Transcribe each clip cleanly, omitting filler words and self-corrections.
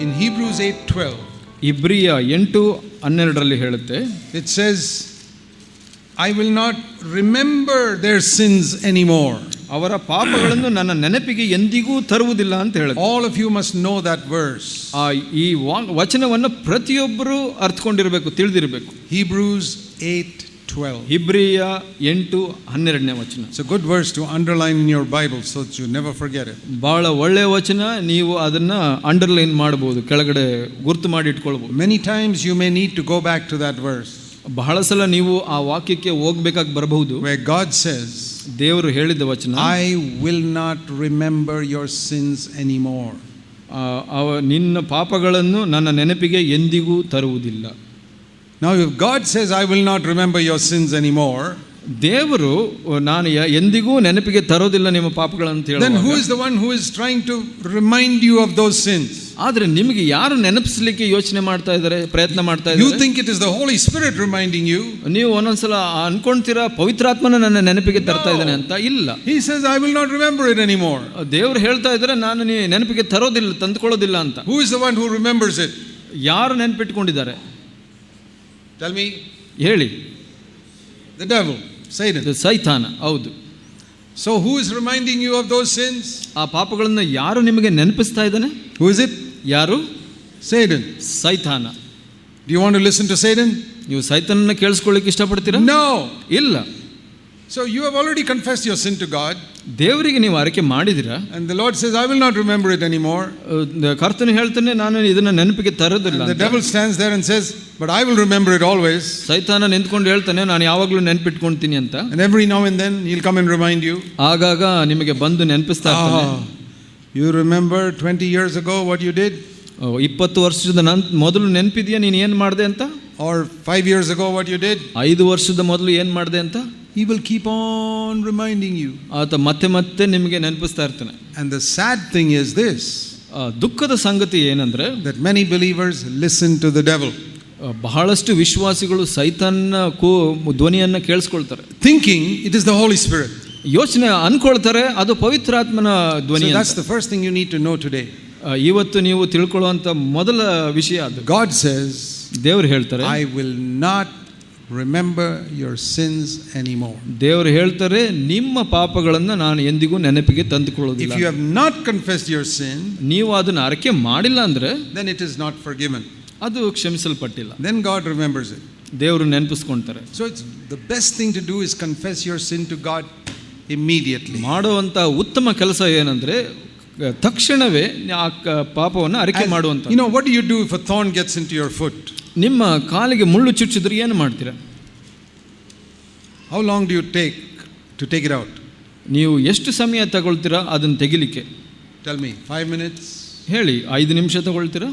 In Hebrews 8:12, ಇಬ್ರಿಯ 8:12 ಹೇಳುತ್ತೆ, it says, I will not remember their sins anymore. ಅವರ ಪಾಪಗಳನ್ನು ನನ್ನ ನೆನಪಿಗೆ ಎಂದಿಗೂ ತರುವುದಿಲ್ಲ ಅಂತ ಹೇಳುತ್ತೆ. All of you must know that verse. ಈ ವಚನವನ್ನು ಪ್ರತಿಯೊಬ್ಬರು ಅರ್ಥಕೊಂಡಿರಬೇಕು, ತಿಳಿದಿರಬೇಕು. Hebrews 8:12. ಇಬ್ರಿಯ 8:12 ವಚನ. It's a good verse to underline in your Bible so that you never forget it. ಬಹಳ ಒಳ್ಳೆಯ ವಚನ, ನೀವು ಅದನ್ನ ಅಂಡರ್ಲೈನ್ ಮಾಡಬಹುದು, ಕೆಳಗಡೆ ಗುರುತು ಮಾಡಿ ಇಟ್ಕೊಳ್ಬಹುದು. Many times you may need to go back to that verse. ಬಹಳ ಸಲ ನೀವು ಆ ವಾಕ್ಯಕ್ಕೆ ಹೋಗಬೇಕಾಗಿ ಬರಬಹುದು, where God says, ದೇವರು ಹೇಳಿದ ವಚನ, I will not remember your sins anymore. ನಿನ್ನ ಪಾಪಗಳನ್ನು ನನ್ನ ನೆನಪಿಗೆ ಎಂದಿಗೂ ತರುವುದಿಲ್ಲ. Now if God says I will not remember your sins anymore, ದೇವರು ನಾನು ಎಂದಿಗೂ ನೆನಪಿಗೆ ತರೋದಿಲ್ಲ ನಿಮ್ಮ ಪಾಪಗಳನ್ನು ಅಂತ ಹೇಳುವಾಗ, then who is the one who is trying to remind you of those sins? ಆದರೆ ನಿಮಗೆ ಯಾರು ನೆನಪಿಸಲಿಕ್ಕೆ ಯೋಚನೆ ಮಾಡ್ತಾ ಇದ್ದಾರೆ, ಪ್ರಯತ್ನ ಮಾಡ್ತಾ ಇದ್ದಾರೆ? You think it is the Holy Spirit reminding you. ನೀವು ಒಂದೊಂದ್ಸಲ ಅನ್ಕೊಂತೀರಾ ಪವಿತ್ರಾತ್ಮನ ನನ್ನ ನೆನಪಿಗೆ ತರ್ತಾ ಇದ್ದಾನೆ ಅಂತ. ಇಲ್ಲ, He says I will not remember it anymore. ದೇವರು ಹೇಳ್ತಾ ಇದ್ದಾರೆ ನಾನು ನೆನಪಿಗೆ ತರೋದಿಲ್ಲ, ತಂದುಕೊಳ್ಳೋದಿಲ್ಲ ಅಂತ. Who is the one who remembers it? ಯಾರು ನೆನಪಿಟ್ಕೊಂಡಿದ್ದಾರೆ? Tell me. ಹೇಳಿ. The devil, Satan. ಸೈತಾನ. ಹೌದು. So who is reminding you of those sins? ಆ ಪಾಪಗಳನ್ನು ಯಾರು ನಿಮಗೆ ನೆನಪಿಸ್ತಾ ಇದ್ದಾನೆ? Who is it? ಯಾರು? Satan. ಸೈತಾನ. Do you want to listen to Satan? ನೀವು ಸೈತಾನನ್ನ ಕೇಳಿಸ್ಕೊಳ್ಳಿಕ್ಕೆ ಇಷ್ಟಪಡ್ತೀರಾ? No. ಇಲ್ಲ. So you have already confessed your sin to God. ದೇವರಿಗೆ ನೀವು ಅರಿಕೆ ಮಾಡಿದಿರಾ? And the Lord says I will not remember it anymore. ಕರ್ತನು ಹೇಳ್ತಾನೆ ನಾನು ಇದನ್ನ ನೆನಪಿಗೆ ತರೋದಿಲ್ಲ. The devil stands there and says, but I will remember it always. ಸೈತಾನ ನಿಂತ್ಕೊಂಡು ಹೇಳ್ತಾನೆ ನಾನು ಯಾವಾಗಲೂ ನೆನಪಿಟ್ಕೊಳ್ತೀನಿ ಅಂತ. And every now and then he'll come and remind you. ಆಗಾಗ ನಿಮಗೆ ಬಂದು ನೆನಪಿಸ್ತಾ ಇರ್ತಾನೆ. You remember 20 years ago what you did? 20 ವರ್ಷದ ಮೊದಲು ನೆನಪಿದೆಯಾ ನೀನು ಏನು ಮಾಡಿದೆ ಅಂತ? Or 5 years ago what you did? 5 ವರ್ಷದ ಮೊದಲು ಏನು ಮಾಡಿದೆ ಅಂತ? He will keep on reminding you. ಆತ ಮತ್ತೆ ಮತ್ತೆ ನಿಮಗೆ ನೆನಪಿಸ್ತಾ ಇರ್ತಾನೆ. And the sad thing is this, ದುಃಖದ ಸಂಗತಿ ಏನಂದ್ರೆ, that many believers listen to the devil. ಬಹಳಷ್ಟು ವಿಶ್ವಾಸಿಗಳು ಸೈತಾನನ ಧ್ವನಿಯನ್ನ ಕೇಳಿಸ್ಕೊಳ್ತಾರೆ, thinking it is the Holy Spirit. ಯೋಚನೆ ಅನ್ಕೊಳ್ತಾರೆ ಅದು ಪವಿತ್ರಾತ್ಮನ ಧ್ವನಿ. So that's the first thing you need to know today. ಇವತ್ತು ನೀವು ತಿಳ್ಕೊಳ್ಳುವಂತ ಮೊದಲ ವಿಷಯ ಅದು. God says, ದೇವರು ಹೇಳ್ತಾರೆ, I will not remember your sins anymore. ದೇವರು ಹೇಳ್ತಾರೆ ನಿಮ್ಮ ಪಾಪಗಳನ್ನು ನಾನು ಎಂದಿಗೂ ನೆನಪಿಗೆ ತಂದುಕೊಳ್ಳೋದಿಲ್ಲ. If you have not confessed your sin, ನೀವು ಅದನ್ನ ಅರಿಕೆ ಮಾಡಿಲ್ಲ ಅಂದ್ರೆ, then it is not forgiven. ಅದು ಕ್ಷಮಿಸಲ್ಪಟ್ಟಿಲ್ಲ. Then God remembers it. ದೇವರು ನೆನಪಿಸ್ಕೊಂತಾರೆ. So it's the best thing to do is confess your sin to God immediately. ಮಾಡುವಂತ ಉತ್ತಮ ಕೆಲಸ ಏನಂದ್ರೆ ತಕ್ಷಣವೇ ಆ ಪಾಪವನ್ನು ಅರಿಕೆ ಮಾಡುವಂತ. You know, what do you do if a thorn gets into your foot? ನಿಮ್ಮ ಕಾಲಿಗೆ ಮುಳ್ಳು ಚುಚ್ಚಿದ್ರೆ ಏನು ಮಾಡ್ತೀರಾ? How long do you take to take it out? ನೀವು ಎಷ್ಟು ಸಮಯ ತಗೊಳ್ತೀರಾ ಅದನ್ನು ತೆಗಿಲಿಕ್ಕೆ? Tell me. 5 minutes? ಹೇಳಿ. 5 ನಿಮಿಷ ತಗೊಳ್ತೀರಾ?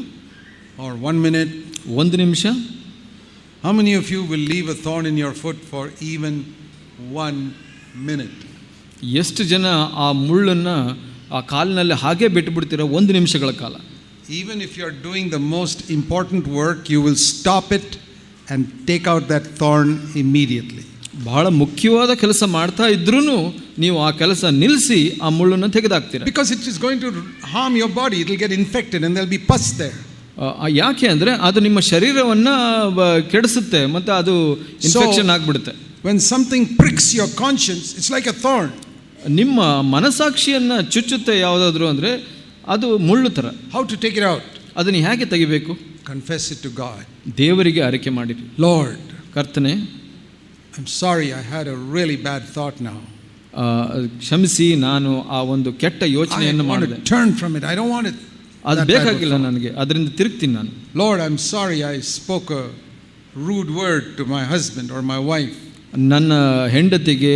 Or 1 minute? 1 ನಿಮಿಷ? How many of you will leave a thorn in your foot for even 1 minute? ಎಷ್ಟು ಜನ ಆ ಮುಳ್ಳನ್ನ ಆ ಕಾಲಿನಲ್ಲಿ ಹಾಗೆ ಬಿಟ್ಟುಬಿಡ್ತೀರಾ 1 ನಿಮಿಷಗಳ ಕಾಲ? Even if you are doing the most important work, you will stop it and take out that thorn immediately. ಬಹಳ ಮುಖ್ಯವಾದ ಕೆಲಸ ಮಾಡ್ತಾ ಇದ್ರೂ ನೀವು ಆ ಕೆಲಸ ನಿಲ್ಲಿಸಿ ಆ ಮುಳ್ಳನ್ನು ತೆಗೆದಾಕ್ತೀರಾ. Because it is going to harm your body, it will get infected and there will be pus there. ಯಾಕೆ ಅಂದರೆ ಅದು ನಿಮ್ಮ ಶರೀರವನ್ನು ಕೆಡಿಸುತ್ತೆ ಮತ್ತು ಅದು ಇನ್ಫೆಕ್ಷನ್ ಆಗಿಬಿಡುತ್ತೆ. When something pricks your conscience, it's like a thorn. ನಿಮ್ಮ ಮನಸಾಕ್ಷಿಯನ್ನು ಚುಚ್ಚುತ್ತೆ ಯಾವುದಾದ್ರೂ ಅಂದರೆ ಅದು ಮುಳ್ಳು ಥರ. How to take it out? ಅದನ್ನು ಹೇಗೆ ತೆಗಿಬೇಕು? Confess it to God. ದೇವರಿಗೆ ಅರಿಕೆ ಮಾಡಿರಿ. Lord, ಕರ್ತನೇ, I'm sorry I had a really bad thought now. ಕ್ಷಮಿಸಿ, ನಾನು ಆ ಒಂದು ಕೆಟ್ಟ ಯೋಚನೆಯನ್ನು ಮಾಡಿದೆ. Turn from it. I don't want it. ಅದು ಬೇಕಾಗಿಲ್ಲ ನನಗೆ, ಅದರಿಂದ ತಿರುಗ್ತೀನಿ ನಾನು. Lord, I'm sorry I spoke a rude word to my husband or my wife. ನನ್ನ ಹೆಂಡತಿಗೆ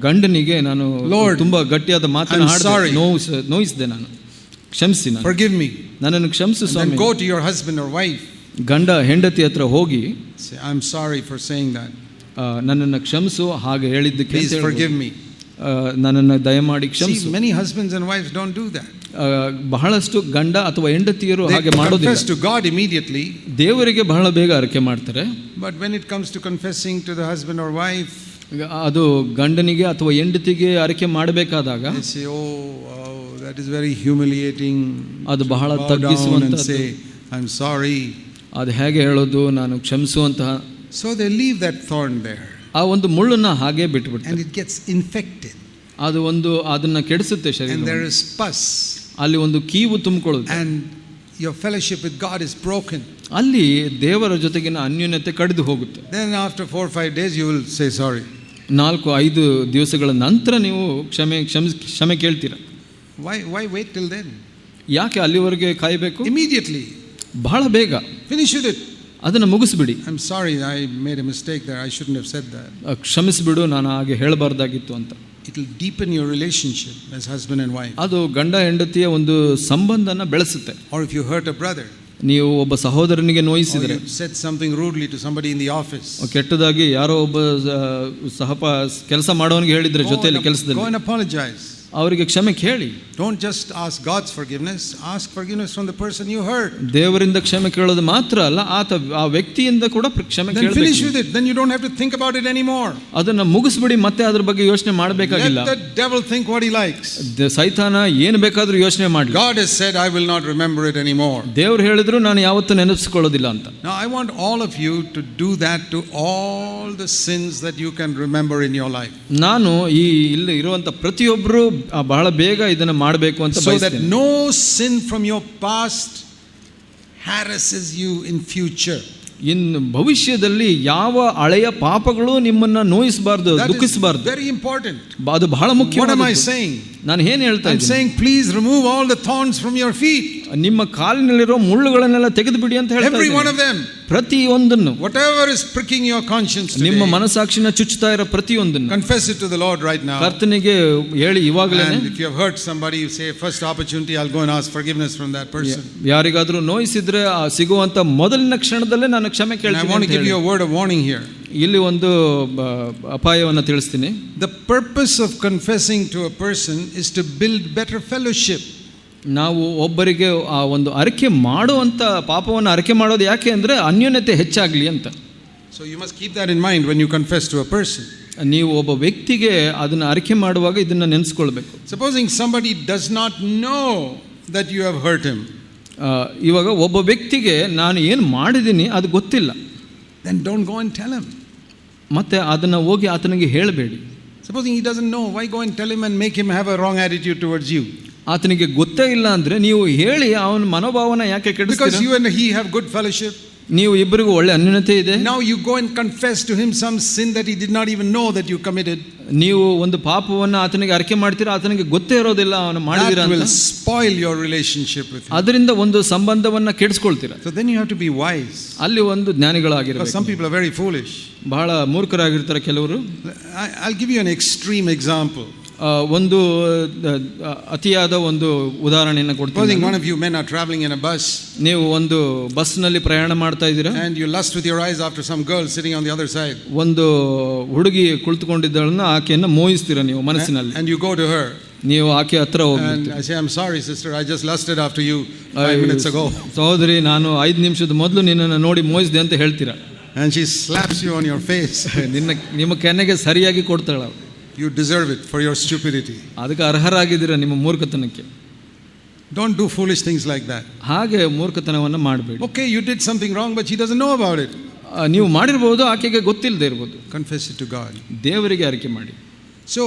ಗಂಡನಿಗೆ ನಾನು ತುಂಬಾ ಗಟ್ಟಿಯಾದ ಮಾತನ್ನು ಆಡಿದೆ, ನೋಯಿಸಿದೆ ನಾನು. ಕ್ಷಮಿಸಿ, ನಾನು. Forgive me. ನನ್ನನ್ನು ಕ್ಷಮಿಸು ಸ್ವಾಮಿ. Go to your husband or wife. ಗಂಡ ಹೆಂಡತಿ ಹತ್ರ ಹೋಗಿ say, I'm sorry for saying that. ನನ್ನನ್ನು ಕ್ಷಮಿಸು, ಹಾಗೆ ಹೇಳಿದ್ದಕ್ಕೆ please forgive me. ನನ್ನನ್ನು ದಯಮಾಡಿ ಕ್ಷಮಿಸು. Many husbands and wives don't do that. ಬಹಳಷ್ಟು ಗಂಡ ಅಥವಾ ಹೆಂಡತಿಯರು ಹಾಗೆ ಮಾಡೋದಿಲ್ಲ. They confess to God immediately. ದೇವರಿಗೆ ಬಹಳ ಬೇಗ ಅರಿಕೆ ಮಾಡ್ತಾರೆ. But when it comes to confessing to the husband or wife, ಅದು ಗಂಡನಿಗೆ ಅಥವಾ ಹೆಂಡತಿಗೆ ಅರಿಕೆ ಮಾಡಬೇಕಾದಾಗ they say, oh, that That is very humiliating. ಅದು ಬಹಳ Bow down and ತಗ್ಗಿಸುವಂತದ್ದು. say, I'm sorry. ಅದು ಹೇಗೆ ಹೇಳೋದು, ನಾನು ಕ್ಷಮಿಸುವಂತಹ. So they leave that thorn there. ಆ ಒಂದು ಮುಳ್ಳನ್ನ ಹಾಗೆ ಬಿಟ್ಬಿಡ್ತಾರೆ. And it gets infected. ಅದು ಒಂದು ಅದನ್ನ ಕೆಡಿಸುತ್ತೆ ಶರೀರ. And there is pus. ಅಲ್ಲಿ ಒಂದು ಕೀವು ತುಂಬಿಕೊಳ್ಳುತ್ತೆ. And your fellowship with God is broken. ಅಲ್ಲಿ ದೇವರ ಜೊತೆಗಿನ ಅನ್ಯೋನ್ಯತೆ ಕಡಿದು ಹೋಗುತ್ತೆ. Then after 4 or 5 days you will say sorry. 4-5 ದಿವಸಗಳ ನಂತರ ನೀವು ಕ್ಷಮೆ ಕೇಳ್ತೀರಾ. Why wait till then? ಯಾಕೆ ಅಲ್ಲಿವರೆಗೆ ಕಾಯಬೇಕು? Immediately. ಬಹಳ ಬೇಗ Finish with it. ಅದನ್ನು ಮುಗಿಸ್ಬಿಡಿ. I'm sorry, I made a mistake there. I shouldn't have said that. ಕ್ಷಮಿಸ್ಬಿಡು, ನಾನು ಹಾಗೆ ಹೇಳಬಾರ್ದಾಗಿತ್ತು ಅಂತ. It will deepen your relationship as husband and wife. ಅದು ಗಂಡ ಹೆಂಡತಿಯ ಒಂದು ಸಂಬಂಧನ ಬೆಳೆಸುತ್ತೆ. Or if you hurt a brother, ನೀವು ಒಬ್ಬ ಸಹೋದರನಿಗೆ ನೋಯಿಸಿದರೆ, said something rudely to somebody in the office, ಕೆಟ್ಟದಾಗಿ ಯಾರೋ ಒಬ್ಬ ಕೆಲಸ ಮಾಡೋನಿಗೆ ಹೇಳಿದ್ರೆ ಜೊತೆಯಲ್ಲಿ ಕೆಲಸದಲ್ಲಿ, go and apologize. ಅವರಿಗೆ ಕ್ಷಮೆ ಕೇಳಿ. Don't just ask God's forgiveness, ask forgiveness from the person you hurt. ದೇವರಿಂದ ಕ್ಷಮೆ ಕೇಳೋದು ಮಾತ್ರ ಅಲ್ಲ, ಆ ವ್ಯಕ್ತಿಯಿಂದ ಕೂಡ ಕ್ಷಮೆ ಕೇಳಬೇಕು. Then finish with it. Then you don't have to think about it anymore. ಅದನ್ನ ಮುಗಿಸ್ಬಿಡಿ, ಮತ್ತೆ ಅದ್ರ ಬಗ್ಗೆ ಯೋಚನೆ ಮಾಡಬೇಕಾಗಿಲ್ಲ. Let the devil think what he likes. ಸೈತಾನ ಏನು ಬೇಕಾದ್ರೂ ಯೋಚನೆ ಮಾಡಲಿ. God has said, I will not remember it anymore. ದೇವರು ಹೇಳಿದ್ರು ನಾನು ಯಾವತ್ತೂ ನೆನಪಿಸಿಕೊಳ್ಳೋದಿಲ್ಲ ಅಂತ. Now I want all of you to do that to all the sins that you can remember in your life. ನಾನು ಇಲ್ಲಿ ಇರುವಂತ ಪ್ರತಿಯೊಬ್ಬರು ಬಹಳ ಬೇಗ ಇದನ್ನ ಮಾಡಬೇಕು ಅಂತ so that no sin from your past harasses you in future. ಇನ್ನು ಭವಿಷ್ಯದಲ್ಲಿ ಯಾವ ಹಳೆಯ ಪಾಪಗಳು ನಿಮ್ಮನ್ನ ನೋಯಿಸಬಾರದು, ದುಃಖಿಸಬಾರದು. Very important. ಅದು ಬಹಳ ಮುಖ್ಯ. What am I saying? ನಾನು ಏನು ಹೇಳ್ತಾ ಇದ್ದೀನಿ? I'm saying please remove all the thorns from your feet. ನಿಮ್ಮ ಕಾಲಿನಲ್ಲಿರೋ ಮುಳ್ಳುಗಳನ್ನೆಲ್ಲ ತೆಗೆದು ಬಿಡಿ ಅಂತ ಹೇಳ್ತಾ ಇದ್ದೀನಿ. Every one of them. ಪ್ರತಿಯೊಂದನ್ನು. Whatever is pricking your conscience today. ನಿಮ್ಮ ಮನಸಾಕ್ಷಿನ ಚುಚ್ಚುತ್ತಾ ಇರೋ ಪ್ರತಿಯೊಂದನ್ನು. Confess it to the Lord right now. ಕರ್ತನಿಗೆ ಹೇಳಿ ಇವಾಗಲೇ. And if you have hurt somebody, you say first opportunity I'll go and ask forgiveness from that person. ಯಾರಿಗಾದರೂ ನೋಯಿಸಿದ್ರೆ ಸಿಗುವಂತ ಮೊದಲಿನ ಕ್ಷಣದಲ್ಲೇ ನಾನು ಕ್ಷಮೆ ಕೇಳ್ತೀನಿ. I want to give you a word of warning here. ಇಲ್ಲಿ ಒಂದು ಅಪಾಯವನ್ನು ತಿಳಿಸ್ತೀನಿ. The purpose of confessing to a person is to build better fellowship. ನಾವು ಒಬ್ಬರಿಗೆ ಆ ಒಂದು ಅರಿಕೆ ಮಾಡುವಂತ ಪಾಪವನ್ನು ಅರಿಕೆ ಮಾಡೋದು ಯಾಕೆ ಅಂದ್ರೆ ಅನ್ಯೋನ್ಯತೆ ಹೆಚ್ಚಾಗಲಿ ಅಂತ. So you must keep that in mind when you confess to a person. ನೀವು ಒಬ್ಬ ವ್ಯಕ್ತಿಗೆ ಅದನ್ನ ಅರಿಕೆ ಮಾಡುವಾಗ ಇದನ್ನ ನೆನೆಸ್ಕೊಳ್ಬೇಕು. Supposing somebody does not know that you have hurt him. ಇವಾಗ ಒಬ್ಬ ವ್ಯಕ್ತಿಗೆ ನಾನು ಏನು ಮಾಡಿದ್ದೀನಿ ಅದು ಗೊತ್ತಿಲ್ಲ. Then don't go and tell him. ಮತ್ತೆ ಅದನ್ನ ಹೋಗಿ ಆತನಿಗೆ ಹೇಳಬೇಡಿ. Supposing he doesn't know, why go and tell him and make him have a wrong attitude towards you? ಆತನಿಗೆ ಗೊತ್ತೇ ಇಲ್ಲ ಅಂದ್ರೆ ನೀವು ಹೇಳಿ ಅವನ ಮನೋಭಾವನ ಯಾಕೆ ಕೆಡಿಸ್ತೀರಾ? Because you and he have good fellowship. ನೀವು ಇಬ್ಬರಿಗೂ ಒಳ್ಳೆ ಅನ್ಯೋನ್ಯತೆ ಇದೆ. Now you go and confess to him some sin that he did not even know that you committed. ನೀವು ಒಂದು ಪಾಪವನ್ನು ಆತನಿಗೆ ಅರಿಕೆ ಮಾಡ್ತೀರಾ, ಆತನಿಗೆ ಗೊತ್ತೇ ಇರೋದಿಲ್ಲ ಅವನು ಮಾಡಿದಿರ ಅಂತ. That will spoil your relationship with him. ಅದರಿಂದ ಒಂದು ಸಂಬಂಧವನ್ನ ಕೆಡಿಸ್ಕೊಳ್ತೀರಾ. So then you have to be wise. ಅಲ್ಲಿ ಒಂದು ಜ್ಞಾನಿಗಳಾಗಿರಬೇಕು. Because some people are very foolish. ಬಹಳ ಮೂರ್ಖರಾಗಿರ್ತಾರೆ ಕೆಲವರು. I'll give you an extreme example. ಒಂದು ಅತಿಯಾದ ಒಂದು ಉದಾಹರಣೆಯನ್ನು ಕೊಡ್ತೀನಿ. One of you men are traveling in a bus. ನೀವು ಒಂದು ಬಸ್ನಲ್ಲಿ ಪ್ರಯಾಣ ಮಾಡ್ತಾ ಇದ್ದೀರಾ. And you lust with your eyes after some girl sitting on the other side. ಒಂದು ಹುಡುಗಿ ಕುಳಿತುಕೊಂಡಿದ್ದಳನ್ನ ಆಕೆಯನ್ನು ಮೋಹಿಸ್ತೀರಾ ನೀವು ಮನಸ್ಸಿನಲ್ಲಿ. And you go to her. ನೀವು ಆಕೆ ಹತ್ರ ಹೋಗ್ತೀರಾ. And I say, I'm sorry sister, I just lusted after you 5 minutes ago. ಸಹೋದರಿ, ನಾನು 5 ನಿಮಿಷದ ಮೊದಲು ನಿನ್ನನ್ನು ನೋಡಿ ಮೋಹಿಸಿದೆ ಅಂತ ಹೇಳ್ತೀರಾ. And she slaps you on your face. ನಿಮ್ಮ ಕೆನ್ನೆಗೆ ಸರಿಯಾಗಿ ಕೊಡ್ತಾಳೆ. You deserve it for your stupidity. ಅದಕ್ಕೆ ಅರ್ಹರಾಗಿದ್ದೀರಾ ನಿಮ್ಮ ಮೂರ್ಖತನಕ್ಕೆ. Don't do foolish things like that. ಹಾಗೆ ಮೂರ್ಖತನವನ್ನು ಮಾಡಬೇಡಿ. Okay, you did something wrong but she doesn't know about it. ನೀವು ಮಾಡಿರಬಹುದು, ಆಕೆಗೆ ಗೊತ್ತಿಲ್ಲದೆ ಇರಬಹುದು. Confess it to God. ದೇವರಿಗೆ ಅರಿಕೆ ಮಾಡಿ. So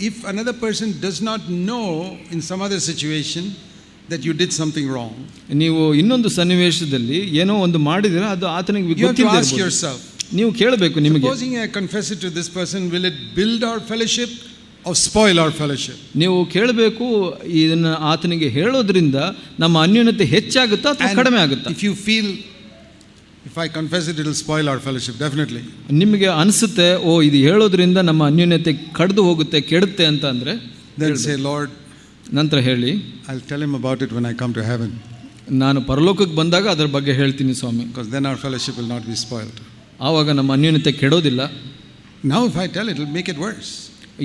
if another person does not know in some other situation that you did something wrong, ನೀವು ಇನ್ನೊಂದು ಸನ್ನಿವೇಶದಲ್ಲಿ ಏನೋ ಒಂದು ಮಾಡಿದ್ರೆ ಅದು ಆತನಿಗೆ ಗೊತ್ತಿಲ್ಲದೆ you have to ask ಇರಬಹುದು. yourself, ನೀವು ಕೇಳಬೇಕು ನಿಮಗೆ. Supposing I confess it to this person, will it build our fellowship or spoil our fellowship? ನೀವು ಕೇಳಬೇಕು, ಇದನ್ನ ಆತನಿಗೆ ಹೇಳೋದ್ರಿಂದ ನಮ್ಮ ಅನ್ಯೋನ್ಯತೆ ಹೆಚ್ಚಾಗುತ್ತಾ ಅಥವಾ ಕಡಿಮೆ ಆಗುತ್ತಾ? If you feel if I confess it will spoil our fellowship, definitely. ನಿಮಗೆ ಅನಿಸುತ್ತೆ ಇದು ಹೇಳೋದ್ರಿಂದ ನಮ್ಮ ಅನ್ಯೋನ್ಯತೆ ಕಡಿದು ಹೋಗುತ್ತೆ, ಕೆಡುತ್ತೆ ಅಂತ ಅಂದ್ರೆ then say, Lord, ನಂತರ ಹೇಳಿ, I'll tell him about it when I come to heaven. ನಾನು ಪರಲೋಕಕ್ಕೆ ಬಂದಾಗ ಅದರ ಬಗ್ಗೆ ಹೇಳ್ತೀನಿ ಸ್ವಾಮಿ. Because then our fellowship will not be spoiled. ಆವಾಗ ನಮ್ಮ ಅನ್ಯೋನ್ಯತೆ ಕೆಡೋದಿಲ್ಲ. Now if I tell it will make it worse.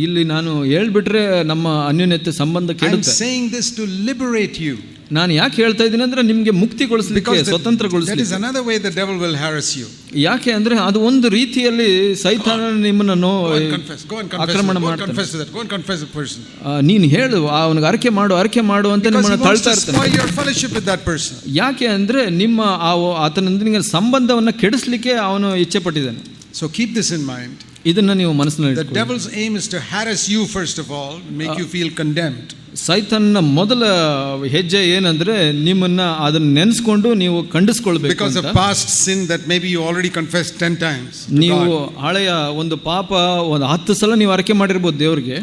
ಇಲ್ಲಿ ನಾನು ಹೇಳ್ಬಿಟ್ರೆ ನಮ್ಮ ಅನ್ಯೋನ್ಯತೆ ಸಂಬಂಧ ಕೆಡುತ್ತೆ. I'm saying this to liberate you. ನಾನು ಯಾಕೆ ಹೇಳ್ತಾ ಇದ್ದೀನಿ ಅಂದ್ರೆ ನಿಮಗೆ ಮುಕ್ತಿಗೊಳಿಸಲಿಕ್ಕೆ, that ಸ್ವತಂತ್ರಗೊಳಿಸಲಿಕ್ಕೆ. is another way the devil will harass you. ಯಾಕೆ ಅಂದ್ರೆ ಅದು ಒಂದು ರೀತಿಯಲ್ಲಿ ಸೈತಾನ ನಿಮ್ಮನ್ನು ಆಕ್ರಮಣ ಮಾಡ್ತಾನೆ. Confess that. Go and confess the person. ನೀನು ಹೇಳು, ಅವನಿಗೆ ಅರಿಕೆ ಮಾಡು ಅಂತ ನಿಮ್ಮನ್ನು ತಳ್ತಾ ಇರ್ತಾನೆ. Spoil your fellowship with that person. ಯಾಕೆ ಅಂದ್ರೆ ನಿಮ್ಮ ಆತನೊಂದಿಗೆ ಸಂಬಂಧವನ್ನು ಕೆಡಿಸಲಿಕ್ಕೆ ಅವನು ಇಚ್ಛೆ ಪಟ್ಟಿದ್ದಾನೆ. So keep this in mind. ಇದನ್ನ ನೀವು ಮನಸ್ಸಿನಲ್ಲಿ The devil's aim is to harass you first of all, make you feel condemned. ಸೈತಾನನ ಮೊದಲ ಹೆಜ್ಜೆ ಏನಂದ್ರೆ ನಿಮ್ಮನ್ನ ಅದನ್ನ ನೆನೆಸ್ಕೊಂಡು ನೀವು ಖಂಡಿಸ್ಕೊಳ್ಬೇಕು. Because of past sin that maybe you already confessed 10 times. ನೀವು ಹಳೆಯ ಒಂದು ಪಾಪ ಒಂದು 10 ಸಲ ನೀವು ಅರಿಕೆ ಮಾಡಿರ್ಬೋದು ದೇವರಿಗೆ.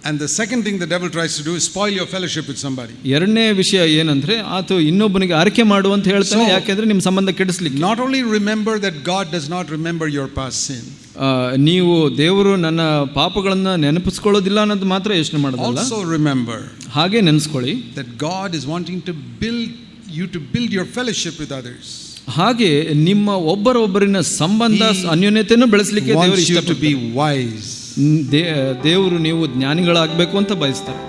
And the second thing the devil tries to do is spoil your fellowship with somebody. ಎರಡನೇ ವಿಷಯ ಏನಂದ್ರೆ ಆತ ಇನ್ನೊಬ್ಬನಿಗೆ ಅರಿಕೆ ಮಾಡು ಅಂತ ಹೇಳ್ತಾನೆ. ಯಾಕೆಂದ್ರೆ ನಿಮ್ಮ ಸಂಬಂಧ ಕೆಡಿಸ್ಲಿಕ್ಕೆ. Not only remember that God does not remember your past sin. ನೀವು ದೇವರು ನನ್ನ ಪಾಪಗಳನ್ನ ನೆನಪಿಸ್ಕೊಳ್ಳೋದಿಲ್ಲ ಅನ್ನೋದು ಮಾತ್ರ ಯೋಚನೆ ಮಾಡೋದಲ್ಲ. Also remember. ಹಾಗೆ ನೆನೆಸ್ಕೊಳ್ಳಿ that God is wanting to build you to build your fellowship with others. ಹಾಗೆ ನಿಮ್ಮ ಒಬ್ಬರೊಬ್ಬರಿನ ಸಂಬಂಧ ಅನ್ಯೋನ್ಯತೆಯನ್ನು ಬೆಳೆಸಲಿಕ್ಕೆ ದೇವರು ಇಷ್ಟಪಡ್ತಾರೆ. to be wise. ದೇವರು ನೀವು ಜ್ಞಾನಿಗಳಾಗಬೇಕು ಅಂತ ಬಯಸ್ತಾರೆ.